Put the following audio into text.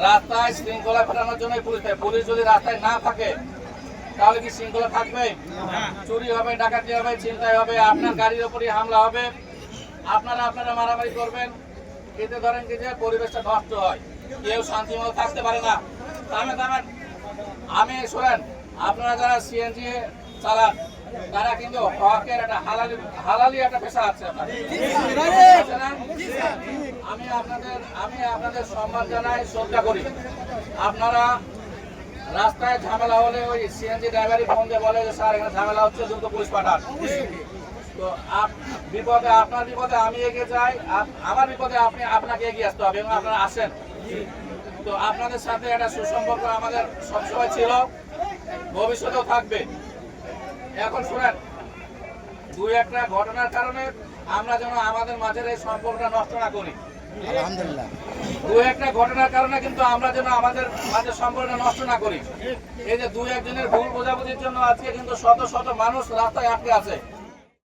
রাস্তায় শৃঙ্খলা ফেরানোর জন্য পুলিশ যদি রাস্তায় না থাকে তাহলে কি শৃঙ্খলা থাকবে? চুরি হবে, ডাকাতি হবে, ছিনতাই হবে, আপনার গাড়ির উপরই হামলা হবে, আপনারা মারামারি করবেন। এতে ধরেন কি যে পরিবেশটা নষ্ট হয়, কেউ শান্তিমতো থাকতে পারে না। থামেন, আমি শোনেন, আপনারা যারা সিএনজি চালান তারা কিন্তু হকের একটা হালালি একটা পেশা আছে। আমি আপনাদের সম্মান জানাই, শ্রদ্ধা করি। আপনারা রাস্তায় ঝামেলা হলে ওই সিএনজি ড্রাইভারই ফোন দিয়ে বলে যে স্যার এখানে ঝামেলা হচ্ছে, দ্রুত পুলিশ পাঠান। তো আপনার বিপদে আমি এগিয়ে যাই, আমার বিপদে আপনাকে এগিয়ে আসতে হবে এবং আপনারা আসেন। তো আপনাদের সাথে একটা সুসম্পর্ক আমাদের সবসময় ছিল, ভবিষ্যতেও থাকবে। এখন শুনেন, দুই একটা ঘটনার কারণে আমরা যেন আমাদের মাঝের এই সম্পর্কটা নষ্ট না করি। আলহামদুলিল্লাহ, দুই একটা ঘটনার কারণে কিন্তু আমরা যেন আমাদের মাঝের সম্পর্কটা নষ্ট না করি। এই যে দুই একজনের ভুল বোঝাবুঝির জন্য আজকে কিন্তু শত শত মানুষ রাস্তায় আটকে আছে।